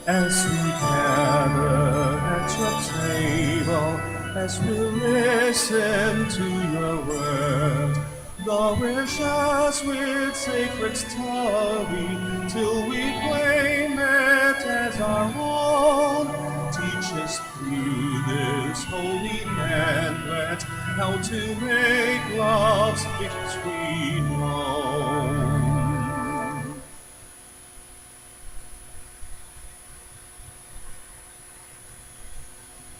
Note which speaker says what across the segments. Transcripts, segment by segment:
Speaker 1: As we gather at your table, as we listen to your word, nourish us with sacred story till we claim it as our own. Teach us through this holy handlet how to make love's victory known.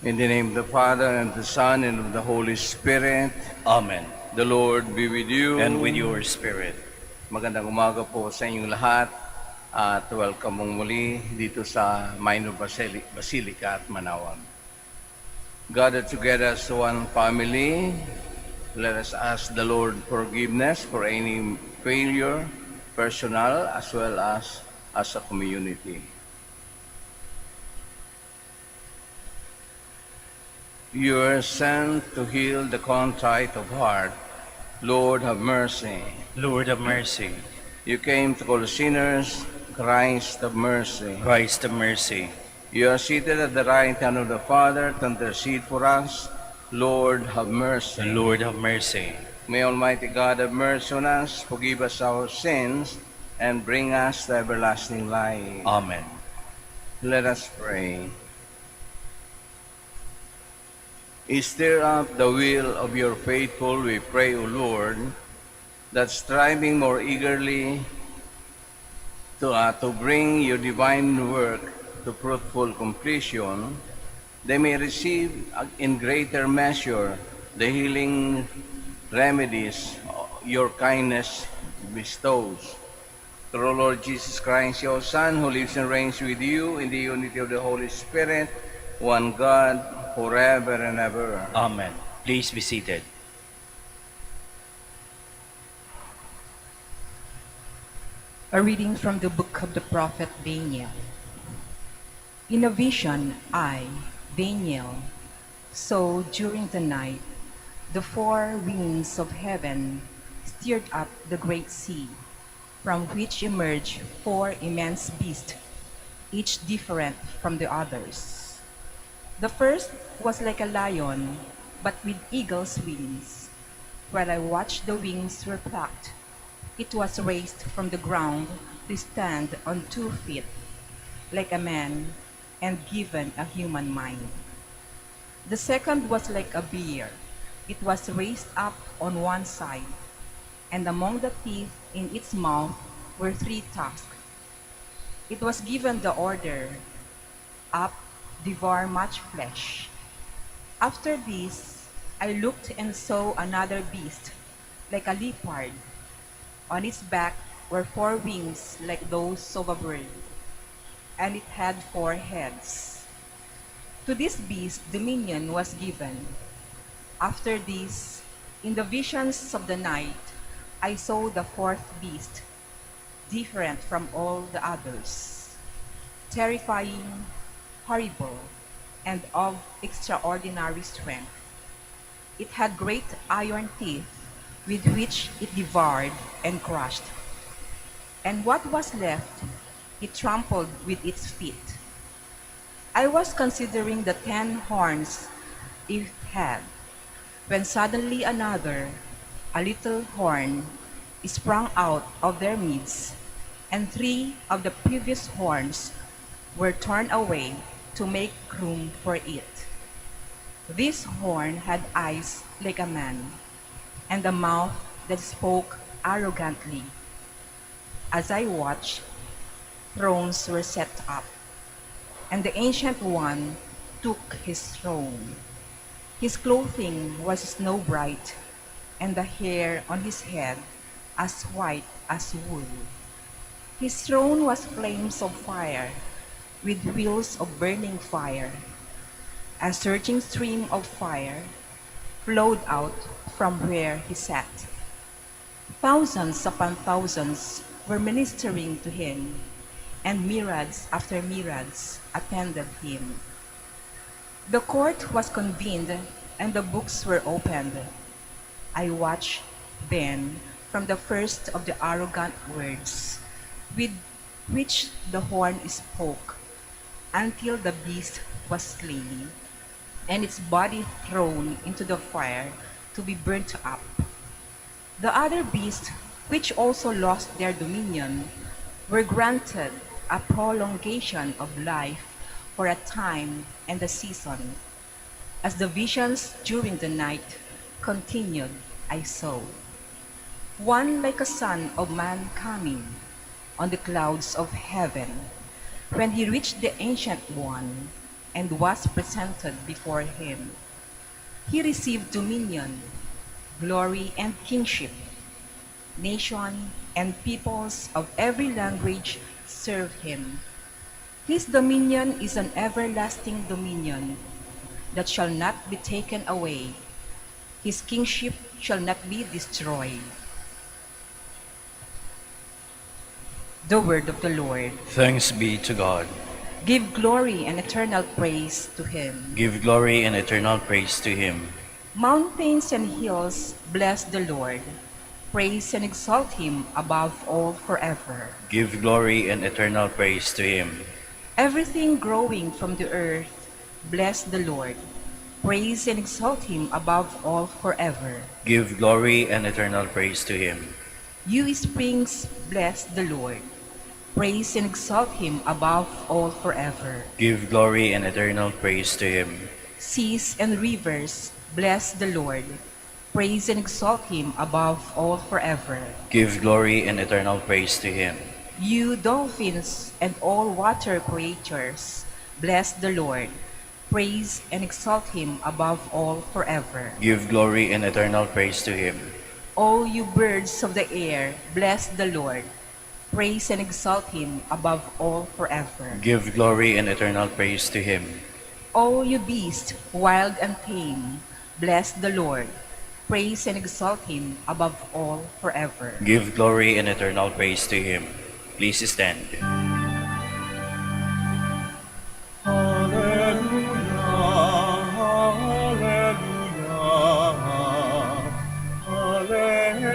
Speaker 2: In the name of the Father, and of the Son, and of the Holy Spirit.
Speaker 3: Amen.
Speaker 2: The Lord be with you.
Speaker 3: And with your spirit.
Speaker 2: Magandang umaga po sa inyong lahat. At welcome mong muli dito sa Minor Basilica at Manawag. Gathered together as one family, let us ask the Lord forgiveness for any failure, personal as well as a community. You are sent to heal the contrite of heart. Lord, have mercy.
Speaker 3: Lord of mercy.
Speaker 2: You came to call sinners. Christ, have mercy.
Speaker 3: Christ of mercy.
Speaker 2: You are seated at the right hand of the Father to intercede for us. Lord, have mercy.
Speaker 3: Lord of mercy.
Speaker 2: May Almighty God have mercy on us, forgive us our sins, and bring us to everlasting life.
Speaker 3: Amen.
Speaker 2: Let us pray. Stir up the will of your faithful, we pray, O Lord, that striving more eagerly to bring your divine work to fruitful completion, they may receive in greater measure the healing remedies your kindness bestows. Through Lord Jesus Christ, your Son, who lives and reigns with you in the unity of the Holy Spirit, one God, forever and ever.
Speaker 3: Amen. Please be seated.
Speaker 4: A reading from the book of the prophet Daniel. In a vision, I, Daniel, saw during the night the four winds of heaven stirred up the great sea, from which emerged four immense beasts, each different from the others. The first was like a lion, but with eagle's wings. While I watched the wings were plucked, it was raised from the ground to stand on 2 feet, like a man, and given a human mind. The second was like a bear. It was raised up on one side, and among the teeth in its mouth were 3 tusks. It was given the order, up, devour much flesh. After this, I looked and saw another beast, like a leopard. On its back were 4 wings like those of a bird, and it had 4 heads. To this beast dominion was given. After this, in the visions of the night, I saw the 4th beast, different from all the others, terrifying, horrible, and of extraordinary strength. It had great iron teeth with which it devoured and crushed. And what was left, it trampled with its feet. I was considering the 10 horns it had, when suddenly another, a little horn, sprang out of their midst, and 3 of the previous horns were torn away to make room for it. This horn had eyes like a man, and a mouth that spoke arrogantly. As I watched, thrones were set up, and the Ancient One took his throne. His clothing was snow bright, and the hair on his head as white as wool. His throne was flames of fire, with wheels of burning fire. A surging stream of fire flowed out from where he sat. Thousands upon thousands were ministering to him, and myriads after myriads attended him. The court was convened, and the books were opened. I watched then from the first of the arrogant words with which the horn spoke, until the beast was slain, and its body thrown into the fire to be burnt up. The other beasts, which also lost their dominion, were granted a prolongation of life for a time and a season. As the visions during the night continued, I saw one like a son of man coming on the clouds of heaven. When he reached the Ancient One and was presented before him, he received dominion, glory, and kingship. Nation and peoples of every language serve him. His dominion is an everlasting dominion that shall not be taken away. His kingship shall not be destroyed. The word of the Lord.
Speaker 3: Thanks be to God.
Speaker 4: Give glory and eternal praise to him.
Speaker 3: Give glory and eternal praise to him.
Speaker 4: Mountains and hills, bless the Lord. Praise and exalt him above all forever.
Speaker 3: Give glory and eternal praise to him.
Speaker 4: Everything growing from the earth, bless the Lord. Praise and exalt him above all forever.
Speaker 3: Give glory and eternal praise to him.
Speaker 4: You springs, bless the Lord. Praise and exalt him above all forever.
Speaker 3: Give glory and eternal praise to him.
Speaker 4: Seas and rivers, bless the Lord. Praise and exalt him above all forever.
Speaker 3: Give glory and eternal praise to him.
Speaker 4: You dolphins and all water creatures, bless the Lord. Praise and exalt him above all forever.
Speaker 3: Give glory and eternal praise to him.
Speaker 4: All you birds of the air, bless the Lord. Praise and exalt him above all forever.
Speaker 3: Give glory and eternal praise to him.
Speaker 4: All you beasts, wild and tame, bless the Lord. Praise and exalt him above all forever.
Speaker 3: Give glory and eternal praise to him. Please stand.
Speaker 1: Hallelujah, hallelujah, hallelujah.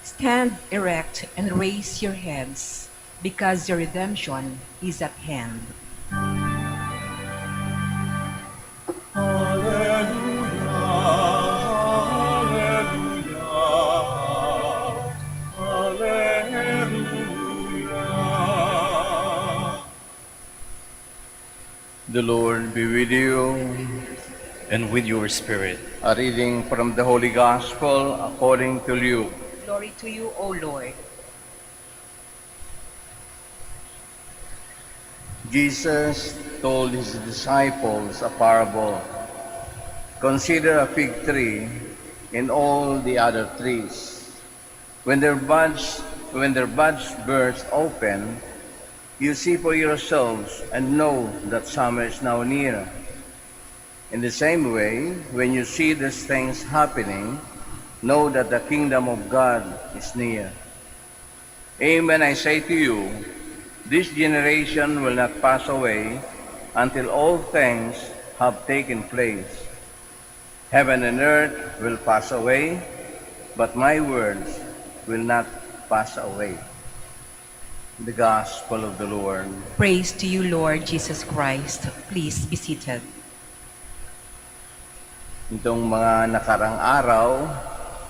Speaker 4: Stand erect and raise your heads, because your redemption is at hand.
Speaker 1: Hallelujah, hallelujah, hallelujah.
Speaker 2: The Lord be with you.
Speaker 3: And with your spirit.
Speaker 2: A reading from the Holy Gospel according to Luke.
Speaker 4: Glory to you, O Lord.
Speaker 2: Jesus told his disciples a parable. Consider a fig tree and all the other trees. When their buds burst open, you see for yourselves and know that summer is now near. In the same way, when you see these things happening, know that the kingdom of God is near. Amen, I say to you, this generation will not pass away until all things have taken place. Heaven and earth will pass away, but my words will not pass away. The Gospel of the Lord.
Speaker 4: Praise to you, Lord Jesus Christ. Please be seated.
Speaker 2: Itong mga nakarang araw,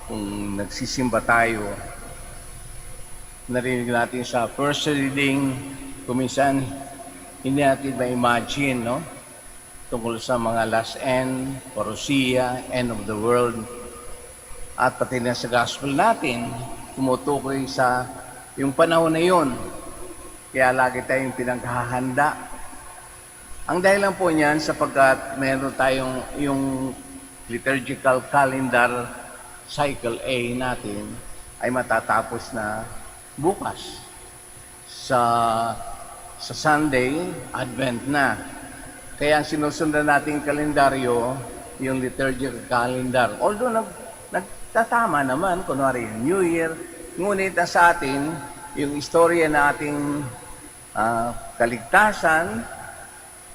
Speaker 2: kung nagsisimba tayo, narinig natin sa first reading, kuminsan hindi natin ma-imagine, no? Tungkol sa mga last end, parousia, end of the world. At pati na sa gospel natin, tumutukoy sa yung panahon na yun. Kaya lagi tayong pinaghahanda. Ang dahilan po niyan sapagkat meron tayong yung liturgical calendar cycle A natin ay matatapos na bukas. Sa Sunday, Advent na. Kaya ang sinusundan nating kalendaryo, yung liturgical calendar. Although nagtatama naman, kunwari New Year, ngunit sa atin, yung istorya na ating kaligtasan,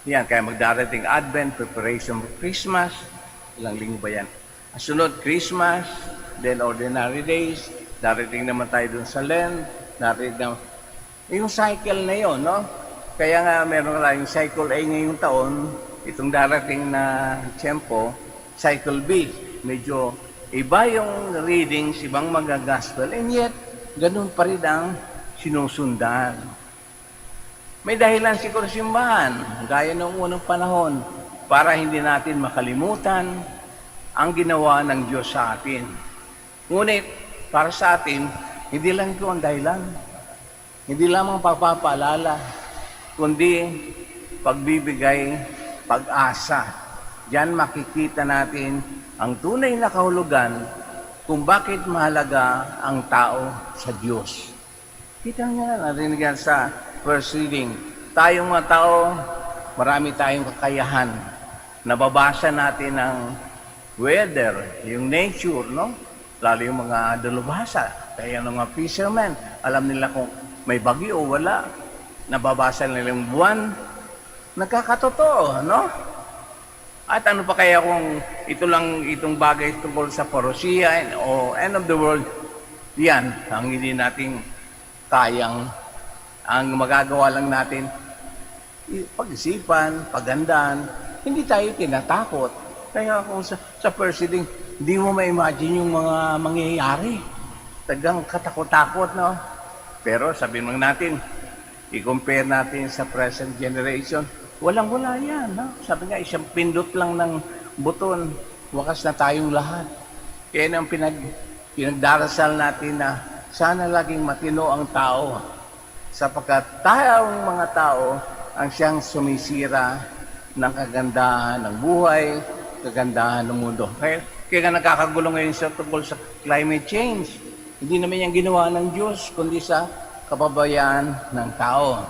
Speaker 2: yan, kaya magdarating Advent, preparation for Christmas, ilang linggo ba yan? Sunod, Christmas, then ordinary days, darating naman tayo dun sa Lent, darating na Yung cycle na yon, no? Kaya nga meron nga yung cycle A ngayong taon, itong darating na tiyempo, cycle B. Medyo iba yung readings, ibang mga gospel, and yet, ganun pa rin ang sinusundan. May dahilan siguro simbahan, gaya ng unang panahon, para hindi natin makalimutan ang ginawa ng Diyos sa atin. Ngunit, para sa atin, hindi lang ito ang dahilan. Hindi lamang pagpapaalala, kundi pagbibigay pag-asa. Diyan makikita natin ang tunay na kahulugan kung bakit mahalaga ang tao sa Diyos. Kita niyo na, narinig yan sa first reading. Tayong mga tao, marami tayong kakayahan. Nababasa natin ang weather, yung nature, no? Lalo yung mga dalubhasa. Kaya ng mga fishermen, alam nila kung may bagyo o wala. Nababasa nila yung buwan. Nagkakatotoo, no? At ano pa kaya kung itong bagay tungkol sa parousia o end of the world, yan ang hindi natin kayang, ang magagawa lang natin, pag-isipan, pagandaan, hindi tayo tinatakot. Kaya kung sa first reading, hindi mo ma-imagine yung mga mangyayari. Tagang katakot-takot, no? Pero sabihin lang natin, i-compare natin sa present generation, walang-wala yan. No? Sabi nga, isang pindot lang ng buton, wakas na tayong lahat. Kaya nang pinagdarasal natin na sana laging matino ang tao, sapagkat tayong mga tao ang siyang sumisira ng kagandahan ng buhay, kagandahan ng mundo. Kaya nga nakakagulo ngayon sa tungkol sa climate change. Hindi naman yan ginawa ng Diyos, kundi sa kapabayaan ng tao.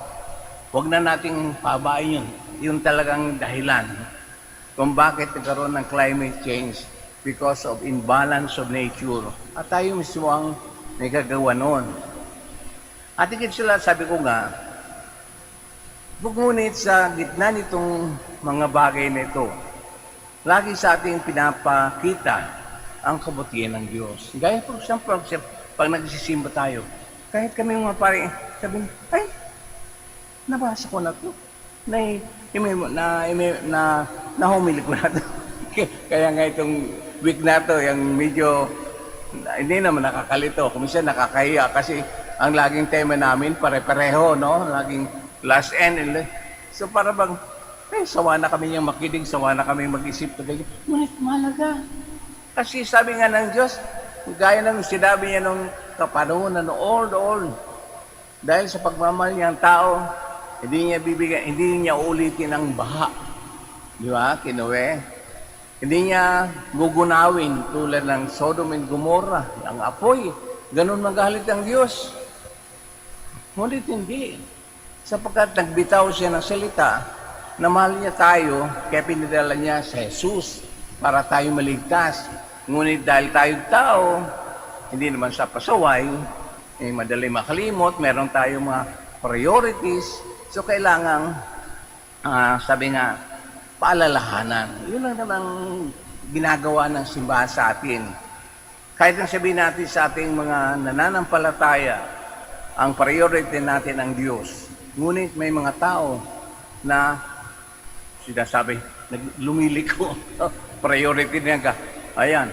Speaker 2: Huwag na nating pabain yun. Yun talagang dahilan kung bakit nagkaroon ng climate change, because of imbalance of nature. At tayo mismo ang may gagawa noon. At higit sila, sabi ko nga, ngunit sa gitna nitong mga bagay na ito, lagi sa ating pinapakita ang kabutihan ng Diyos. Gaya po siyang pag nagsisimba tayo, kahit kami mga pare, sabihin, ay, nabasa ko na ito. Nahumili ko na ito. Kaya nga itong week na ito, yung medyo, hindi naman nakakalito. Kuminsan nakakahiya kasi ang laging tema namin, pare-pareho, no? Laging last end. So para bang, sawa na kami niyang makinig, sawa na kami mag-isip. Ngunit mahalaga. Kasi sabi nga ng Diyos, gaya ng sinabi niya nung kapanahon na old, dahil sa pagmamahal niyang tao, hindi niya ulitin ang baha. Di ba? Kinuwe. Hindi niya gugunawin tulad ng Sodom and Gomorrah, ang apoy. Ganun magalit ang Diyos. Ngunit hindi. Sapagkat nagbitaw siya ng salita na mahal niya tayo, kaya pinadala niya sa Jesus para tayo maligtas. Ngunit dahil tayo tao, hindi naman sa pasaway, madali makalimot, meron tayong mga priorities. So, kailangan, sabi nga, paalalahanan. Yun lang namang ginagawa ng simbahan sa atin. Kahit ang sabihin natin sa ating mga nananampalataya, ang priority natin ang Diyos. Ngunit may mga tao na sinasabi, lumiliko. Priority niya ka. Ayan,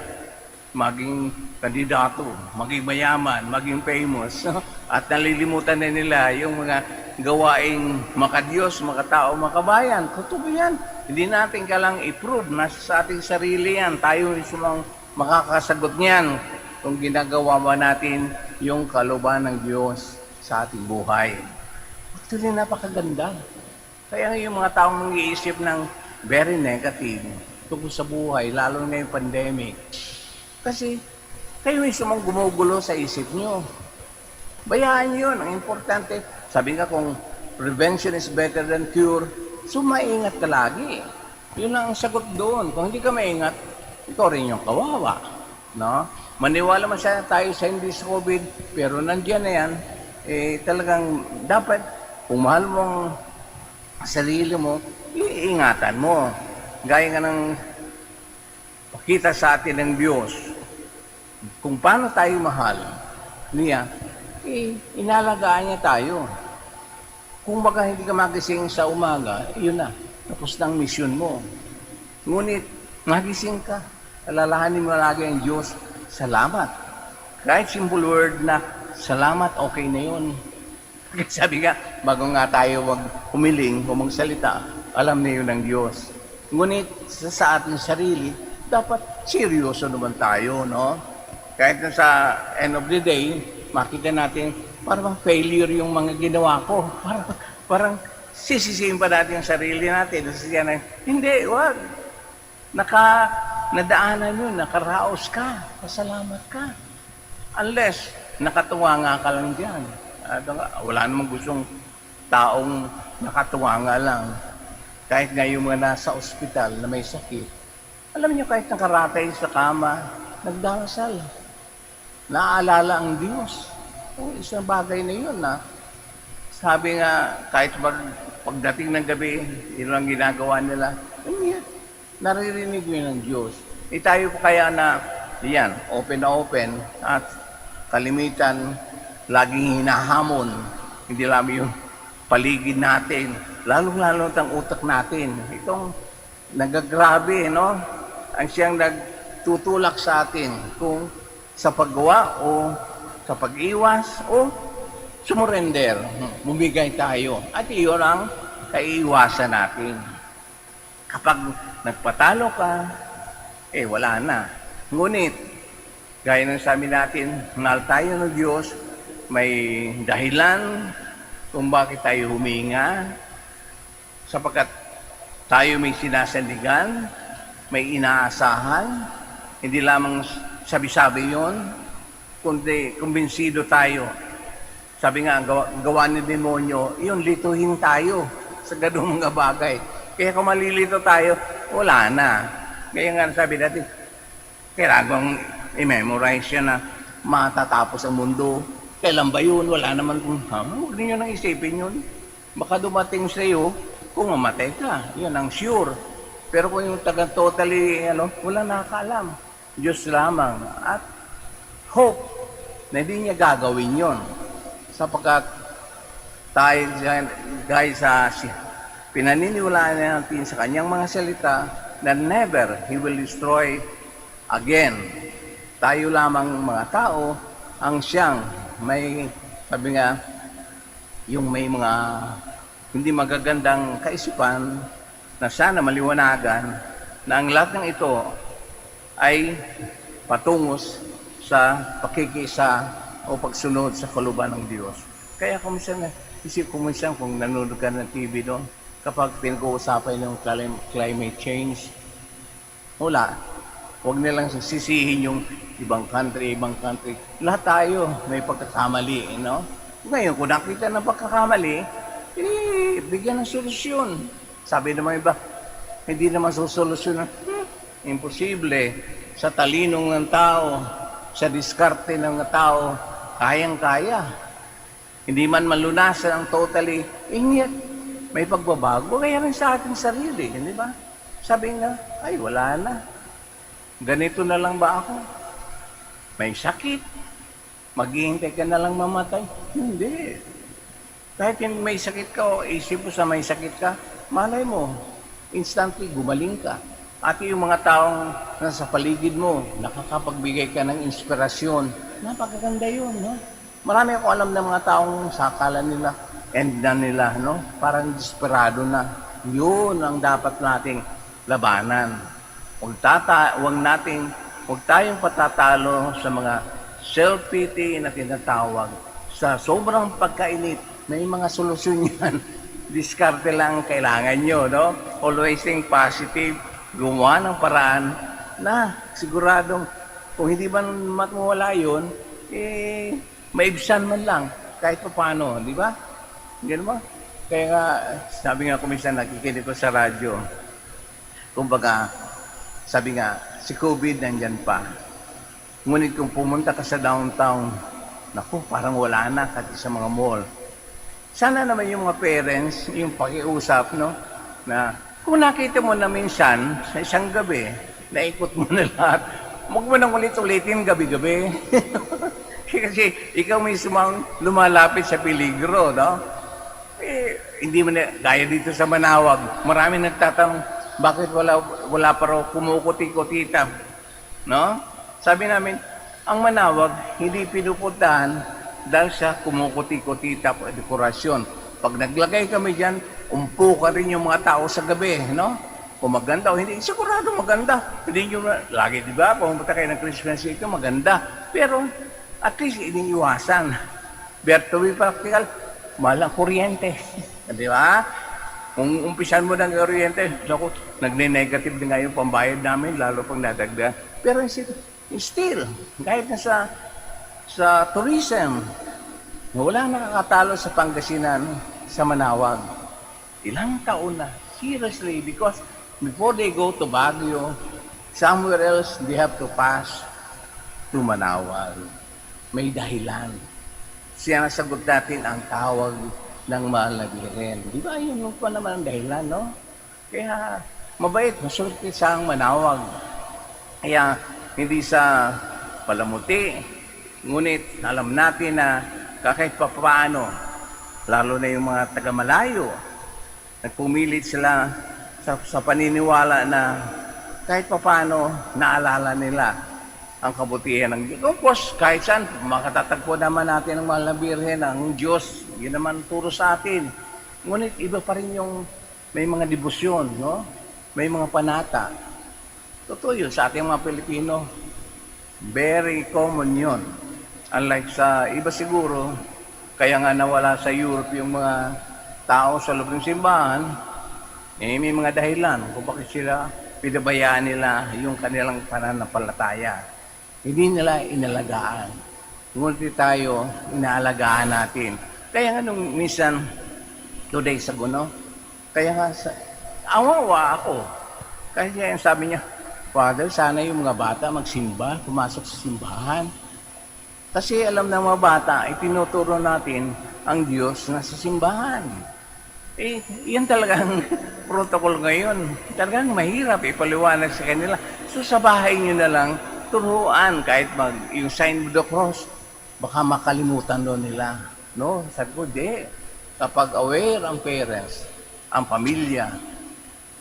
Speaker 2: maging kandidato, maging mayaman, maging famous. At nalilimutan na nila yung mga gawaing makadiyos, makatao, makabayan. Totoo yan. Hindi natin kailang i-prove. Nasa sa ating sarili yan. Tayo mismo ang makakasagot niyan kung ginagawa ba natin yung kalooban ng Diyos sa ating buhay. Actually, napakaganda. Kaya yung mga taong nag-iisip ng very negative tungkol sa buhay, lalo na yung pandemic. Kasi kayo mismo ang gumugulo sa isip nyo. Bayaan yun. Ang importante, sabi nga kung prevention is better than cure, so maingat ka lagi. Yun ang sagot doon. Kung hindi ka maingat, ikaw rin yung kawawa. No? Maniwala man siya tayo sa hindi sa COVID, pero nandiyan na yan, talagang dapat, kung mahal mong sarili mo, iingatan mo. Gaya nga ng pakita sa atin ng Diyos, kung paano tayo mahal niya, inalagaan niya tayo. Kung baka hindi ka magising sa umaga, yun na, tapos na ang mission mo. Ngunit, magising ka, alalahanin mo lagi ang Diyos, salamat. Kahit simple word na, salamat, okay na yun. Sabi nga, bago nga tayo humiling o magsalita, alam na yun ng Diyos. Ngunit, sa ating sarili, dapat seryoso naman tayo, no? Kahit na sa end of the day, makita natin, parang failure yung mga ginawa ko. Parang sisisihin pa natin yung sarili natin. Sisisihin natin, hindi, wag. Nadaanan yun, nakaraos ka, pasalamat ka. Unless, nakatuwa nga ka lang dyan. Wala namang gustong taong nakatuwa nga lang. Kahit nga yung mga nasa ospital na may sakit. Alam niyo, kahit nakaratay sa kama, nagdarasal. Naaalala ang Diyos. Isang bagay na yun, sabi nga, kahit pagdating ng gabi, yun lang ginagawa nila. Naririnig yun ng Diyos. Tayo po kaya na, yan, open na open, at kalimitan, laging hinahamon. Hindi lang yung paligid natin, lalong-lalo ang utak natin. Itong nagagrabe, no? Ang siyang nagtutulak sa atin kung sa paggawa o sa pag-iwas o sumurrender, bumigay tayo. At iyon ang kaiiwasan natin. Kapag nagpatalo ka, wala na. Ngunit, gaya ng sabi natin, mahal tayo ng Diyos, may dahilan kung bakit tayo huminga, sapagkat tayo may sinasandigan, may inaasahan, hindi lamang sabi-sabi yon, kundi kumbinsido tayo. Sabi nga, gawa ni demonyo, yun, lituhin tayo sa ganung mga bagay. Kaya kung malilito tayo, wala na. Kaya nga sabi natin, kailangan i-memorize yan na matatapos ang mundo. Kailan ba yun? Wala naman kung, huwag ninyo nang isipin yun. Baka dumating sa iyo, kung mamatay ka, yun ang sure. Pero kung yung totally, wala nakakaalam. Diyos lamang. At hope na hindi niya gagawin yon, sapagkat tayo guys pinaniniwalaan natin sa kanyang mga salita na never He will destroy again. Tayo lamang mga tao ang siyang may, sabi nga, yung may mga hindi magagandang kaisipan na sana maliwanagan na ang lahat ng ito ay patungos sa pakikisa o pagsunod sa kaluban ng Diyos. Kaya kuminsan, kung nanonood ka ng TV doon, kapag pinag-uusapan yung climate change, wala. Huwag nilang sisihin yung ibang country. Lahat tayo may pagkakamali, no? Ngayon, kung nakita ng pagkakamali, bigyan ng solusyon. Sabi naman iba, hindi naman susolusyon. Imposible. Sa talinong ng tao, sa diskarte ng tao, kayang-kaya. Hindi man malunasan ang totally, yet, may pagbabago. Kaya rin sa ating sarili, hindi ba? Sabi nga, ay wala na. Ganito na lang ba ako? May sakit. Maghihintay ka na lang mamatay? Hindi. Kahit may sakit ka o isip mo sa may sakit ka, malay mo, instantly gumaling ka. At yung mga taong nasa paligid mo, nakakapagbigay ka ng inspirasyon. Napakaganda yun, no? Marami ako alam ng mga taong sakala nila, end na nila, no? Parang desperado na. Yun ang dapat nating labanan. Huwag tayong patatalo sa mga self-pity na tinatawag. Sa sobrang pagkainit, may mga solusyon yan. Diskarte lang kailangan nyo, no? Always think positive. Gumawa ng paraan na siguradong kung hindi man mawala yun, maibsan man lang kahit pa paano, di ba? Ganun ba? Kaya nga, sabi nga kuminsan nakikinig ko sa radyo, kumbaga, sabi nga, si COVID nandyan pa. Ngunit kung pumunta ka sa downtown, naku, parang wala na kahit sa mga mall. Sana naman yung mga parents, yung pakiusap, no, na kung nakita mo na minsan, sa isang gabi, naikot mo na lahat, huwag mo nang ulit-ulitin gabi-gabi. Kasi ikaw mismo ang lumalapit sa peligro, no? Hindi man gaya dito sa Manawag. Marami nagtatanong, bakit wala pa raw kumukuti-kutita? No? Sabi namin, ang Manawag, hindi pinupuntahan dahil sa kumukuti-kutita po, dekorasyon. Pag naglagay kami dyan, umpo ka rin yung mga tao sa gabi, no? Kung maganda o hindi, sigurado maganda. Hindi nyo, lagi, di ba? Pumunta kayo ng Christmas ito, maganda. Pero, at least, iniiwasan. But to be practical, mahal ang kuryente. Di ba? Kung umpisan mo ng kuryente, naku, nagne-negative din nga yung pambayad namin, lalo pag nadagdag. Pero still, kahit na sa tourism, walang nakakatalo sa Pangasinan, sa Manawag. Ilang taon na, seriously, because before they go to Baguio, somewhere else, they have to pass to Manawag. May dahilan. Siya nasagot natin ang tawag ng mahal na Birhen. Di ba, yun pa naman ang dahilan, no? Kaya, mabait, masulti sa ang Manawag. Kaya, hindi sa palamuti, ngunit alam natin na kahit pa paano, lalo na yung mga taga-malayo, nagpumilit sila sa paniniwala na kahit pa paano naalala nila ang kabutihan ng Diyos. Of course, kahit saan, makatatagpo naman natin ang mahal na Birhen, ang Diyos, yun naman turo sa atin. Ngunit iba pa rin yung may mga debosyon, no? May mga panata. Totoo yun sa ating mga Pilipino. Very common yun. Unlike sa iba siguro, kaya nga nawala sa Europe yung mga tao sa loob ng simbahan, may mga dahilan kung bakit sila pinabayaan nila yung kanilang pananampalataya. Hindi nila inalagaan. Ngunit tayo, inaalagaan natin. Kaya nga nung minsan, 2 days ago, no? Kaya nga, awawa ako. Kaya yung sabi niya, Father, sana yung mga bata magsimba, pumasok sa simbahan. Kasi alam ng mga bata, itinuturo natin ang Diyos na sa simbahan. Yan talagang protocol ngayon. Talagang mahirap ipaliwanag sa kanila. So sa bahay nyo na lang, turuan kahit yung sign of the cross, baka makalimutan doon nila. No? Sabi ko, di. Kapag aware ang parents, ang pamilya,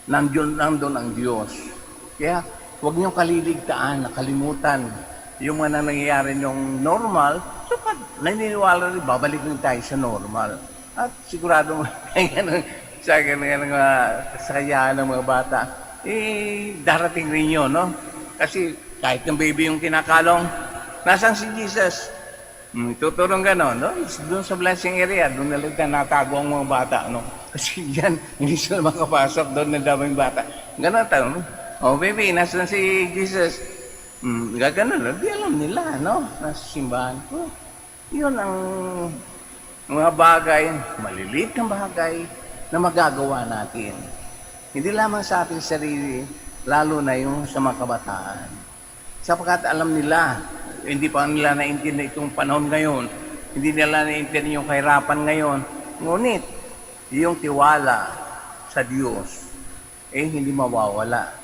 Speaker 2: nandun ang Diyos. Kaya huwag niyong kaliligtaan, nakalimutan yung mga nangyayari yung normal, so pag naniniwala rin, babalik rin tayo sa normal. At sigurado sa kasayahan ng mga bata, darating rin yun, no? Kasi kahit ng baby yung kinakalong, nasaan si Jesus? Tuturong gano'n, no? Doon sa blessing area, doon nalang natago ang mga bata, no? Kasi dyan, hindi sila makapasok, doon na daming bata. Gano'n tayo, no? Oh, baby, nasaan si Jesus? Gano'n, di alam nila, no? Nasa simbahan ko. Yun ang mga bagay, maliliit na bagay na magagawa natin. Hindi lamang sa ating sarili, lalo na yung sa mga kabataan. Sapagkat alam nila, hindi pa nila naintindihan itong panahon ngayon, hindi nila naintindihan yung kahirapan ngayon. Ngunit, yung tiwala sa Diyos, hindi mawawala.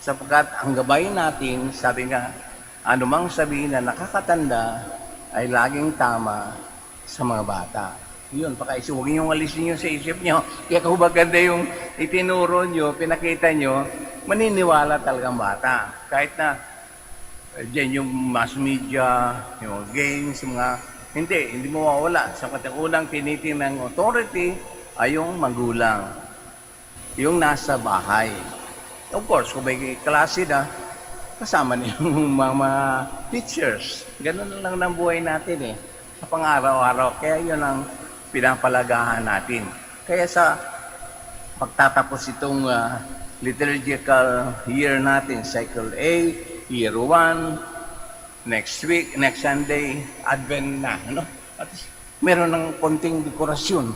Speaker 2: Sapagkat ang gabay natin, sabi nga, anumang sabihin na nakakatanda ay laging tama sa mga bata. Yun, pakaisip, huwag niyong alisin yun sa isip niyo. Kaya kung maganda yung itinuro niyo, pinakita niyo, maniniwala talagang bata. Kahit na dyan yung mass media, yung games, mga hindi mawawala. Sapagkat ang unang tinitingnan ng authority ay yung magulang, yung nasa bahay. Of course, kung may klase na, kasama na yung mga teachers. Ganun lang ng buhay natin sa pang-araw-araw. Kaya yun ang pinapalagahan natin. Kaya sa pagtatapos itong liturgical year natin, Cycle A, Year 1, next week, next Sunday, Advent na. Ano? At meron ng konting dekorasyon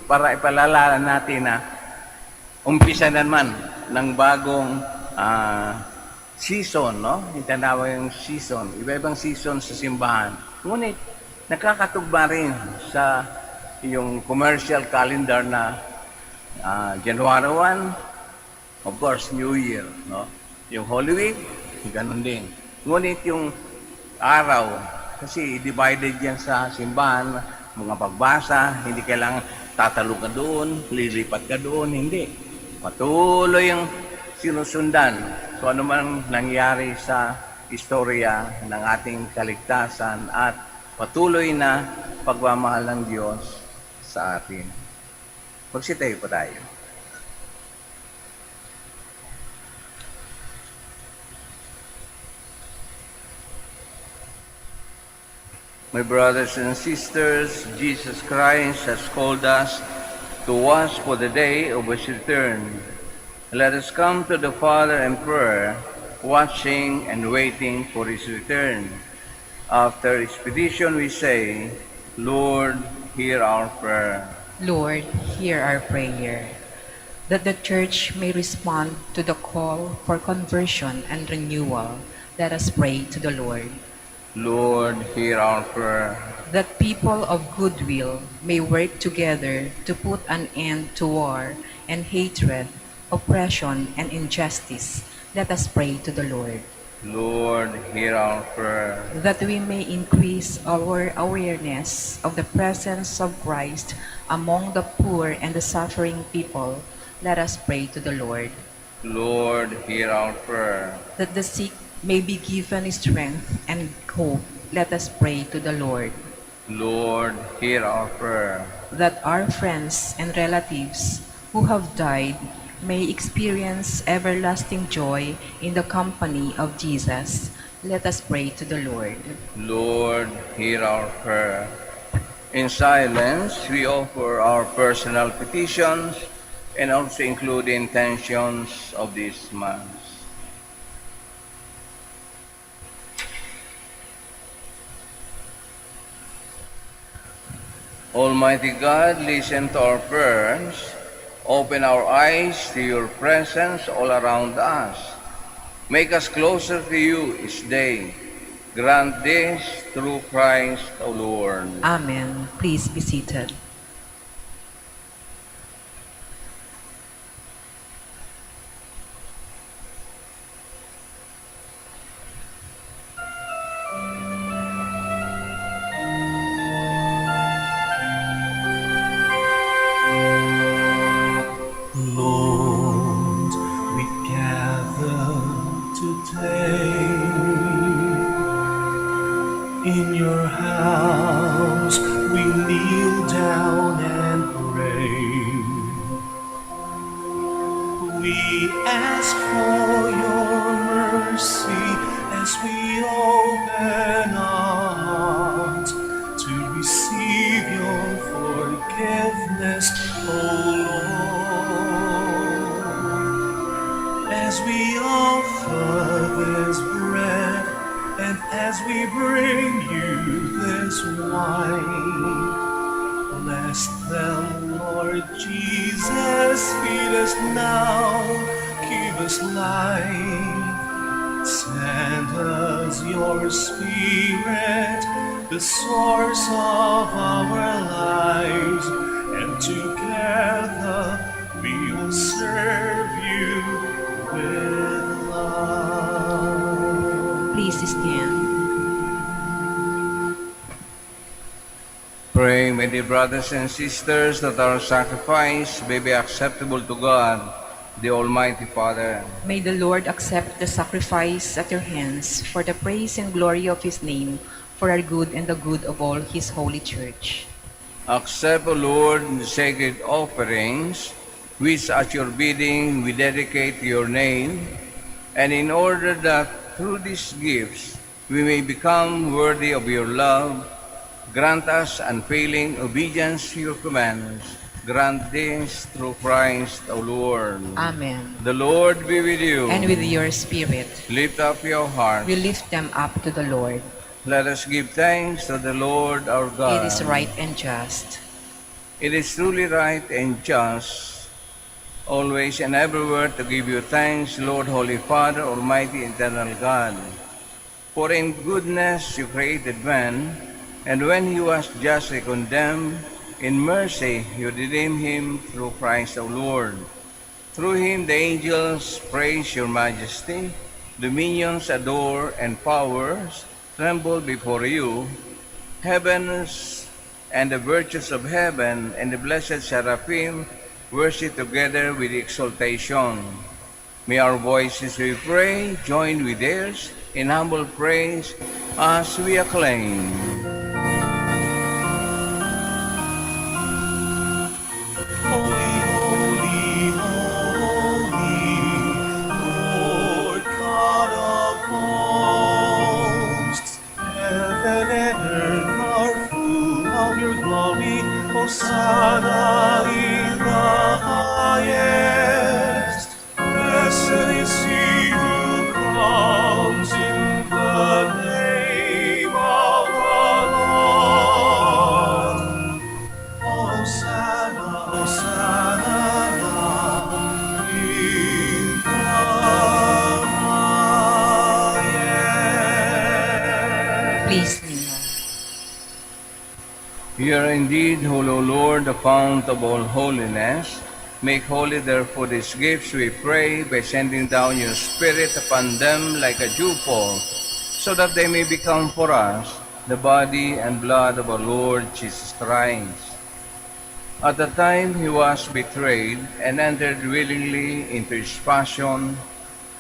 Speaker 2: para ipalala natin na umpisa naman ng bagong season, no? Itanawa yung season, iba-ibang season sa simbahan. Ngunit, nakakatugma rin sa yung commercial calendar na January 1, of course, New Year, no? Yung Holy Week, ganun din. Ngunit yung araw, kasi divided yan sa simbahan, mga pagbasa, hindi kailangan tatalo ka doon, lilipat ka doon, hindi. Patuloy yung sinusundan. So ano man nangyari sa istorya ng ating kaligtasan at patuloy na pagmamahal ng Diyos sa atin. Magsitayo po tayo. My brothers and sisters, Jesus Christ has called us to watch for the day of His return. Let us come to the Father in prayer, watching and waiting for His return. After His petition, we say, Lord, hear our prayer.
Speaker 4: Lord, hear our prayer. That the Church may respond to the call for conversion and renewal, let us pray to the Lord.
Speaker 2: Lord, hear our prayer.
Speaker 4: That people of goodwill may work together to put an end to war and hatred, oppression and injustice, let us pray to the Lord.
Speaker 2: Lord, hear our prayer.
Speaker 4: That we may increase our awareness of the presence of Christ among the poor and the suffering people, let us pray to the Lord.
Speaker 2: Lord, hear our prayer.
Speaker 4: That the sick may be given strength and hope, let us pray to the Lord.
Speaker 2: Lord, hear our prayer.
Speaker 4: That our friends and relatives who have died may experience everlasting joy in the company of Jesus, let us pray to the Lord.
Speaker 2: Lord, hear our prayer. In silence, we offer our personal petitions and also include the intentions of this Mass. Almighty God, listen to our prayers. Open our eyes to your presence all around us. Make us closer to you each day. Grant this through Christ our Lord.
Speaker 4: Amen. Please be seated.
Speaker 1: Lord, we gather today in your house. We kneel down and pray. We ask for your mercy as we open our hearts to receive your forgiveness, O Lord. As we offer this bread and as we bring you this wine, bless them, Lord Jesus. Feed us now, give us life. Send us your Spirit, the source of our lives, and together we will serve you with love.
Speaker 4: Please stand.
Speaker 2: Pray, my dear brothers and sisters, that our sacrifice may be acceptable to God, the Almighty Father.
Speaker 4: May the Lord accept the sacrifice at your hands for the praise and glory of his name, for our good and the good of all his holy church.
Speaker 2: Accept, O Lord, the sacred offerings, which at your bidding we dedicate to your name, and in order that through these gifts we may become worthy of your love, grant us unfailing obedience to your commands. Grant this through Christ our Lord.
Speaker 4: Amen.
Speaker 2: The Lord be with you.
Speaker 4: And with your spirit,
Speaker 2: Lift up your hearts.
Speaker 4: we lift them up to the Lord.
Speaker 2: Let us give thanks to the Lord our God.
Speaker 4: It is right and just.
Speaker 2: It is truly right and just, always and everywhere, to give you thanks, Lord, Holy Father, Almighty, Eternal God. For in goodness you created man, and when he was justly condemned, in mercy you redeemed him through Christ our Lord. Through him the angels praise your majesty, dominions adore, and powers tremble before you. Heavens and the virtues of heaven, and the blessed seraphim worship together with exaltation. May our voices, we pray, join with theirs in humble praise as we acclaim.
Speaker 1: Holy, holy, holy, Lord God of hosts. Heaven and earth are full of your glory. Hosanna in the highest. Blessed is he who comes in the name of the Lord. Hosanna, Hosanna in the highest.
Speaker 4: Please kneel.
Speaker 2: You are indeed, O Lord, the fount of all holiness. Make holy, therefore, these gifts, we pray, by sending down your Spirit upon them like a dewfall, so that they may become for us the body and blood of our Lord Jesus Christ. At the time he was betrayed and entered willingly into his passion,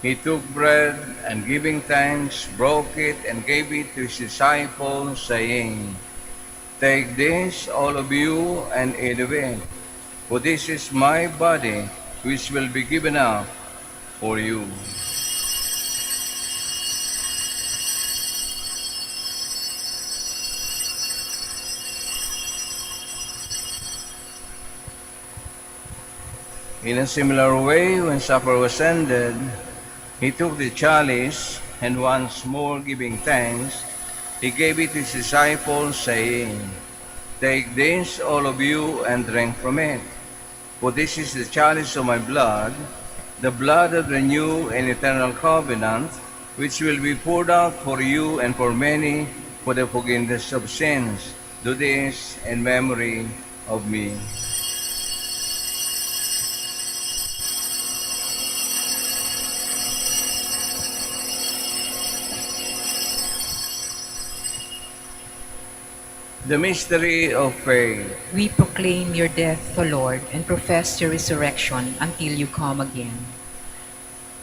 Speaker 2: he took bread and giving thanks, broke it and gave it to his disciples, saying, "Take this, all of you, and eat of it, for this is my body, which will be given up for you." In a similar way, when supper was ended, he took the chalice, and once more giving thanks, he gave it to his disciples, saying, "Take this, all of you, and drink from it. For this is the chalice of my blood, the blood of the new and eternal covenant, which will be poured out for you and for many for the forgiveness of sins. Do this in memory of me." The mystery of faith.
Speaker 4: We proclaim your death, O Lord, and profess your resurrection until you come again.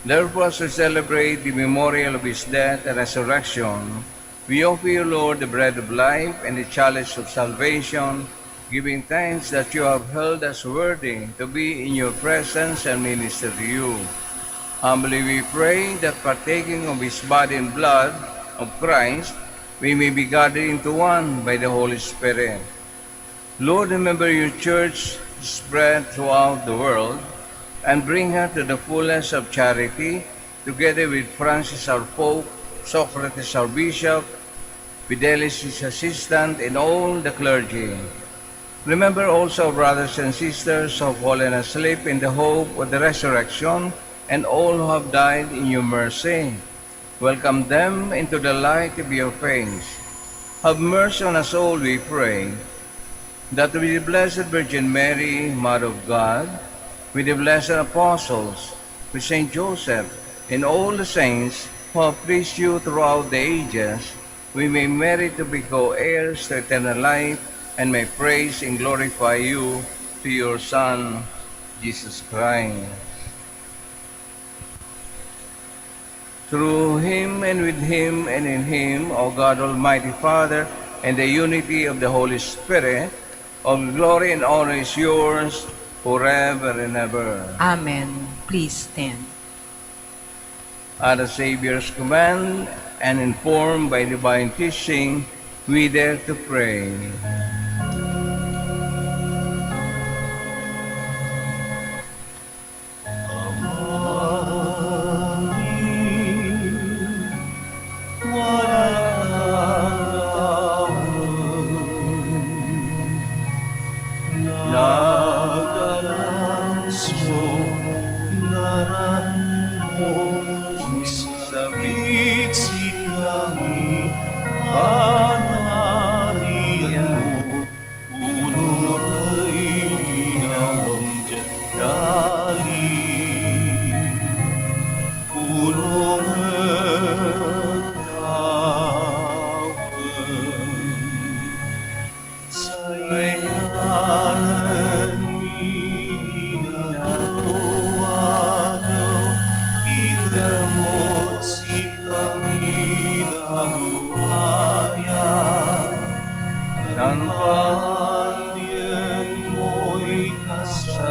Speaker 2: Therefore, as we celebrate the memorial of his death and resurrection, we offer you, Lord, the bread of life and the chalice of salvation, giving thanks that you have held us worthy to be in your presence and minister to you. Humbly we pray that partaking of his body and blood of Christ, we may be gathered into one by the Holy Spirit. Lord, remember your church spread throughout the world, and bring her to the fullness of charity, together with Francis our Pope, Socrates our Bishop, Fidelis his assistant, and all the clergy. Remember also our brothers and sisters who have fallen asleep in the hope of the resurrection, and all who have died in your mercy. Welcome them into the light of your face. Have mercy on us all, we pray, that with the Blessed Virgin Mary, Mother of God, with the blessed apostles, with Saint Joseph, and all the saints who have pleased you throughout the ages, we may merit to be co-heirs to eternal life, and may praise and glorify you to your Son, Jesus Christ. Through him, and with him, and in him, O God, Almighty Father, and the unity of the Holy Spirit, all glory and honor is yours forever and ever.
Speaker 4: Amen. Please stand.
Speaker 2: At the Savior's command, and informed by divine teaching, we dare to pray.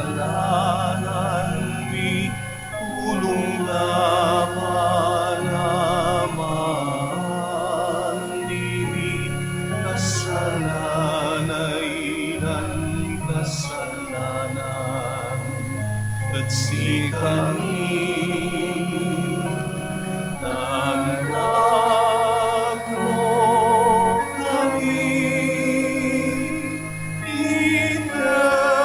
Speaker 1: kasalanan mi ulong naman dili kasalanay nan kasalanan at si kami nanagno kami ineratuso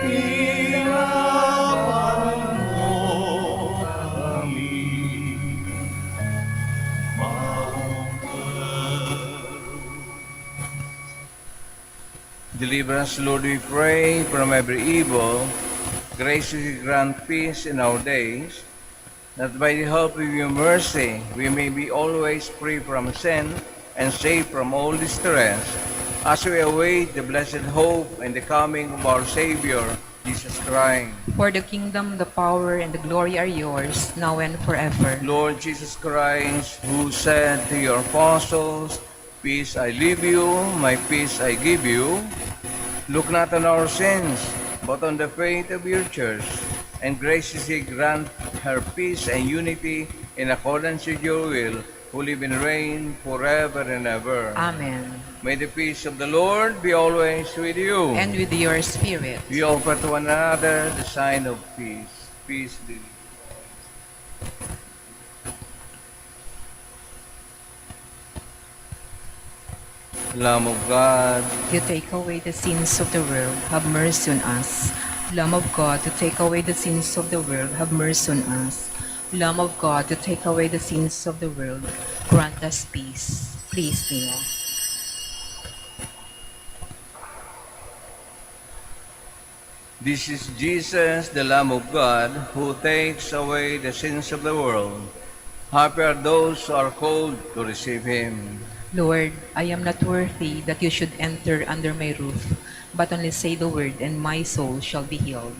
Speaker 1: ilaban mo kami
Speaker 2: Deliver us, Lord, we pray, from every evil. Graciously grant peace in our days, that by the help of your mercy we may be always free from sin and safe from all distress, as we await the blessed hope and the coming of our Savior, Jesus Christ.
Speaker 4: For the kingdom, the power, and the glory are yours, now and forever.
Speaker 2: Lord Jesus Christ, who said to your apostles, "Peace I leave you, my peace I give you," look not on our sins, but on the faith of your church, and graciously grant her peace and unity in accordance with your will, who live and reign forever and ever.
Speaker 4: Amen.
Speaker 2: May the peace of the Lord be always with you.
Speaker 4: And with your spirit.
Speaker 2: We offer to one another the sign of peace. Peace be with you. Lamb of God,
Speaker 4: You take away the sins of the world, have mercy on us. Lamb of God, to take away the sins of the world, have mercy on us. Lamb of God, to take away the sins of the world, grant us peace. Please kneel.
Speaker 2: this is Jesus, the Lamb of God, who takes away the sins of the world. Happy are those who are called to receive him.
Speaker 4: Lord, I am not worthy that you should enter under my roof, but only say the word, and my soul shall be healed.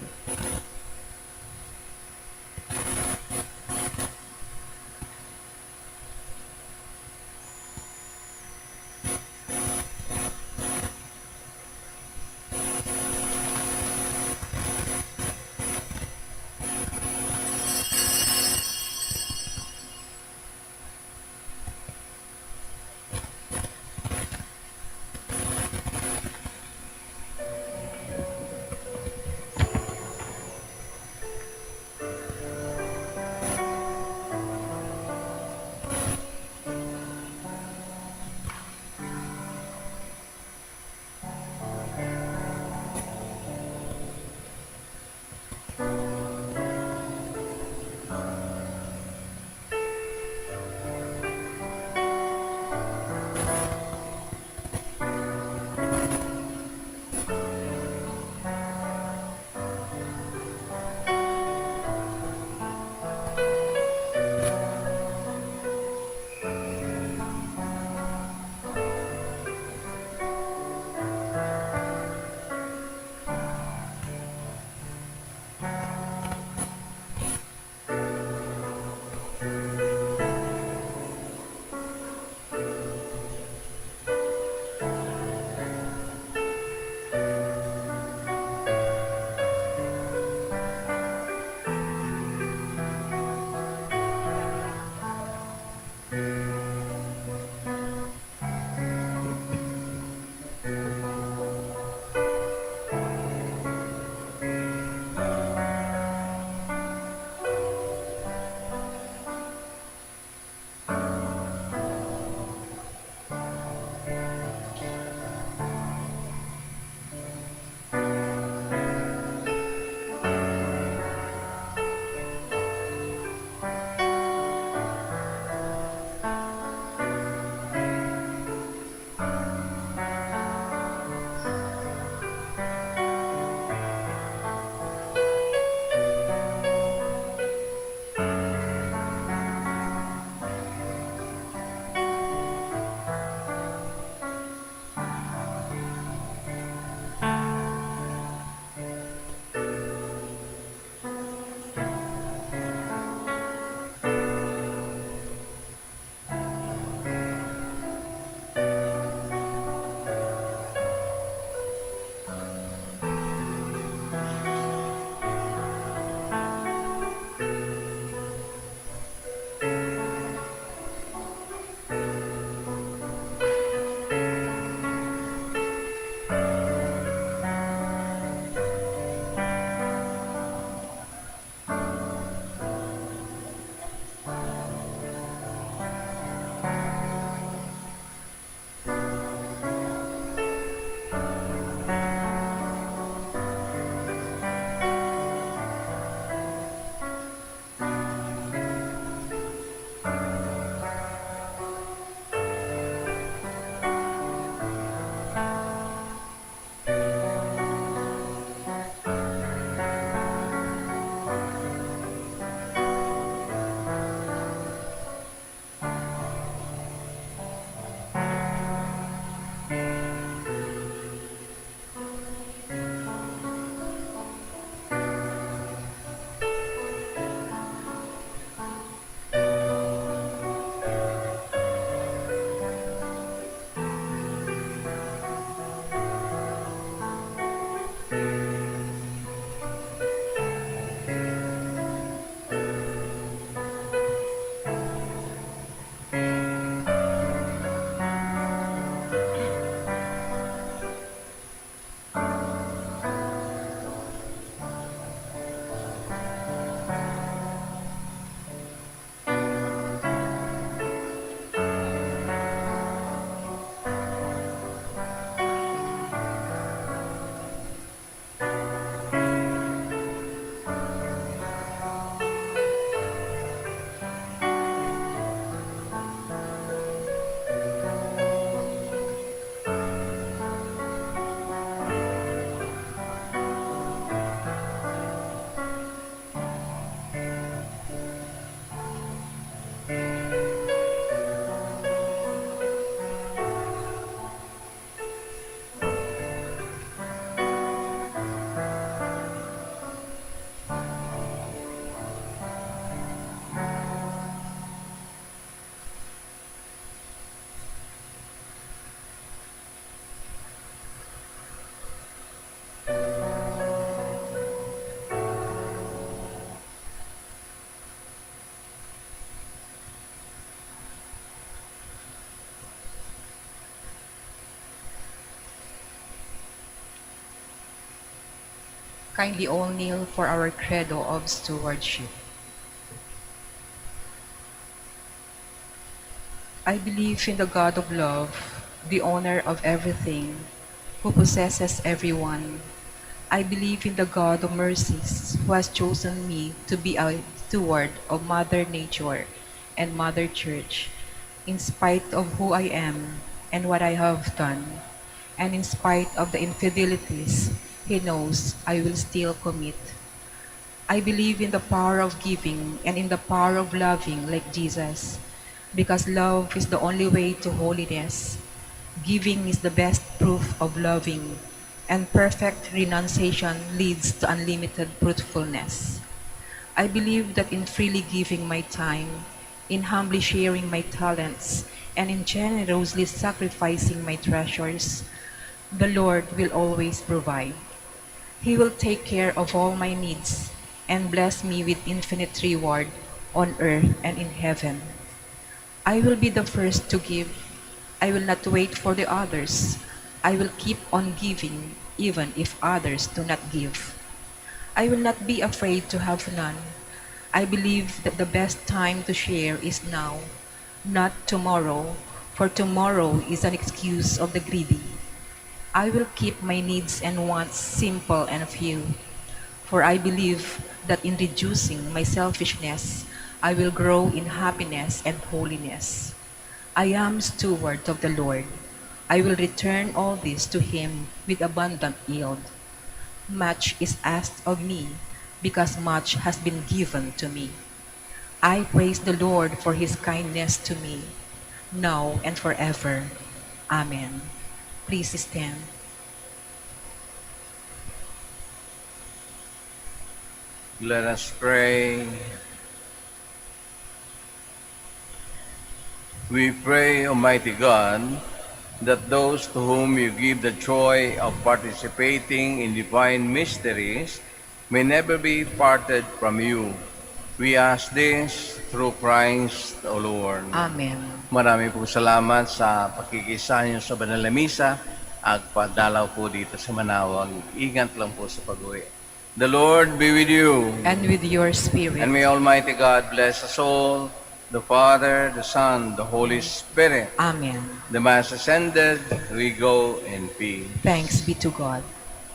Speaker 4: Kindly all kneel for our credo of stewardship. I believe in the God of love, the owner of everything, who possesses everyone. I believe in the God of mercies, who has chosen me to be a steward of Mother Nature and Mother Church, in spite of who I am and what I have done, and in spite of the infidelities He knows I will still commit. I believe in the power of giving and in the power of loving like Jesus, because love is the only way to holiness. Giving is the best proof of loving, and perfect renunciation leads to unlimited fruitfulness. I believe that in freely giving my time, in humbly sharing my talents, and in generously sacrificing my treasures, the Lord will always provide. He will take care of all my needs and bless me with infinite reward on earth and in heaven. I will be the first to give. I will not wait for the others. I will keep on giving even if others do not give. I will not be afraid to have none. I believe that the best time to share is now, not tomorrow, for tomorrow is an excuse of the greedy. I will keep my needs and wants simple and few, for I believe that in reducing my selfishness, I will grow in happiness and holiness. I am steward of the Lord. I will return all this to Him with abundant yield. Much is asked of me, because much has been given to me. I praise the Lord for His kindness to me, now and forever. Amen. Please stand.
Speaker 2: Let us pray. We pray, Almighty God, that those to whom you give the joy of participating in divine mysteries may never be parted from you. We ask this through Christ, O Lord.
Speaker 4: Amen.
Speaker 2: Marami po salamat sa pakikisa niyo sa Banal na Misa at padalaw po dito sa Manawag. Ingat lang po sa pag-uwi. The Lord be with you.
Speaker 4: And with your spirit.
Speaker 2: And may Almighty God bless us all, the Father, the Son, the Holy Spirit.
Speaker 4: Amen.
Speaker 2: The Mass is ended. We go in peace.
Speaker 4: Thanks be to God.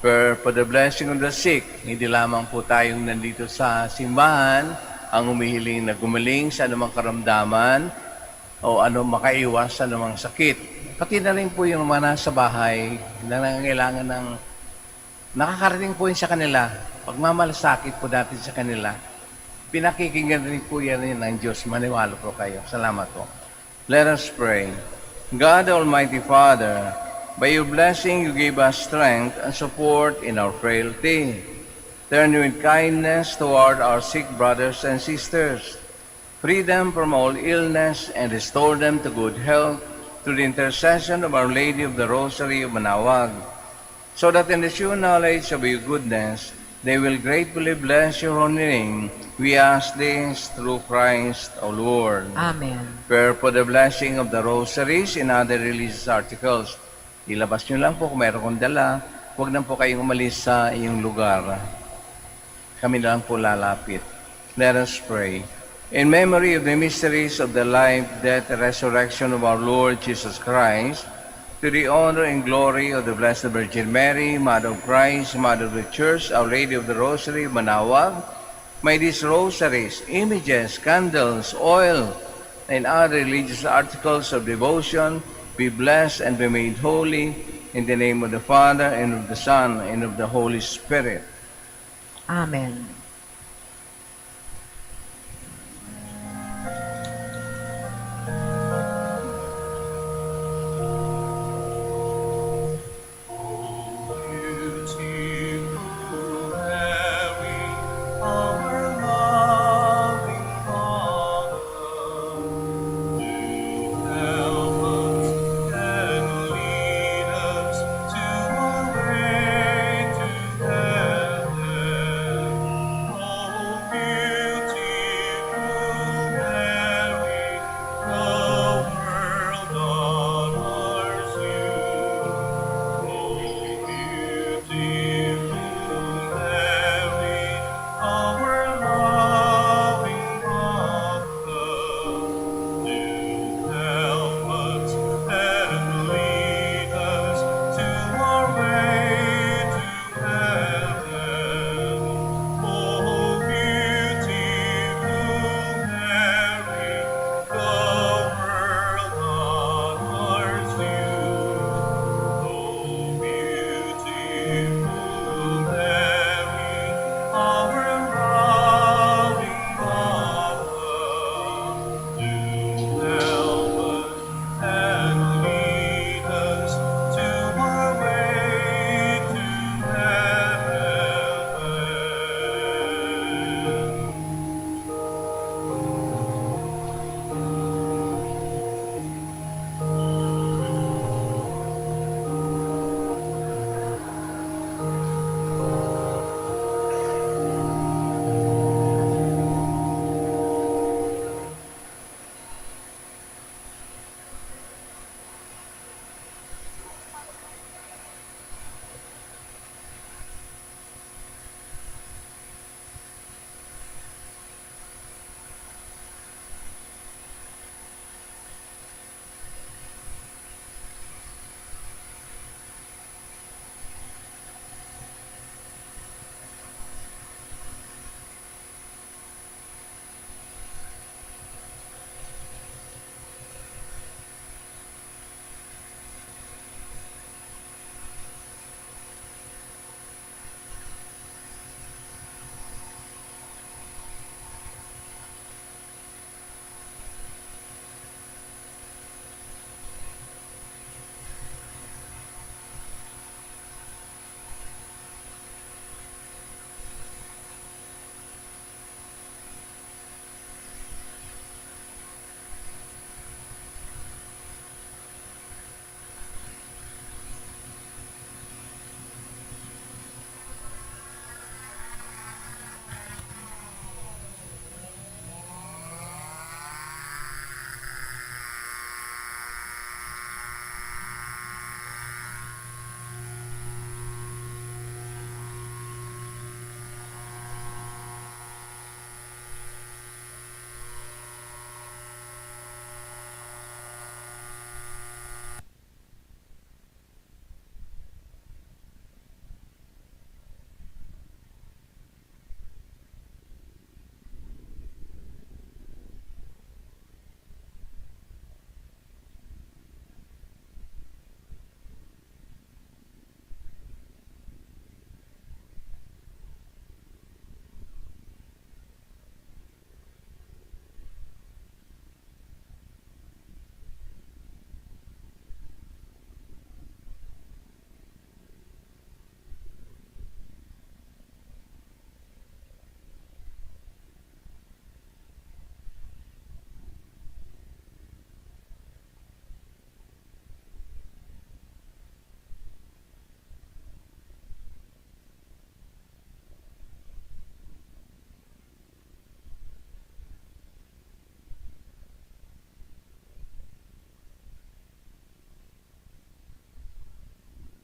Speaker 2: For the blessing of the sick, hindi lamang po tayong nandito sa simbahan ang humihiling na gumaling sa anumang karamdaman o makaiwas sa anumang sakit. Pati na rin po yung mga nasa bahay na nangangailangan ng nakakarating po yun sa kanila. Pagmamalasakit po natin sa kanila. Pinakikinggan rin po yan ng Diyos. Maniwala po kayo. Salamat po. Let us pray. God Almighty Father, by your blessing you give us strength and support in our frailty. Turn with kindness toward our sick brothers and sisters. Free them from all illness and restore them to good health through the intercession of Our Lady of the Rosary of Manawag, so that in the true knowledge of your goodness, they will gratefully bless your holy name. We ask this through Christ, our Lord.
Speaker 4: Amen.
Speaker 2: Prayer for the blessing of the rosaries and other religious articles. Ilabas nyo lang po kung mayroon kong dala. Huwag na po kayong umalis sa iyong lugar. Kami na lang po lalapit. Let us pray. In memory of the mysteries of the life, death, and resurrection of our Lord Jesus Christ, to the honor and glory of the Blessed Virgin Mary, Mother of Christ, Mother of the Church, Our Lady of the Rosary, Manawag, may these rosaries, images, candles, oil, and other religious articles of devotion be blessed and be made holy in the name of the Father, and of the Son, and of the Holy Spirit.
Speaker 4: Amen.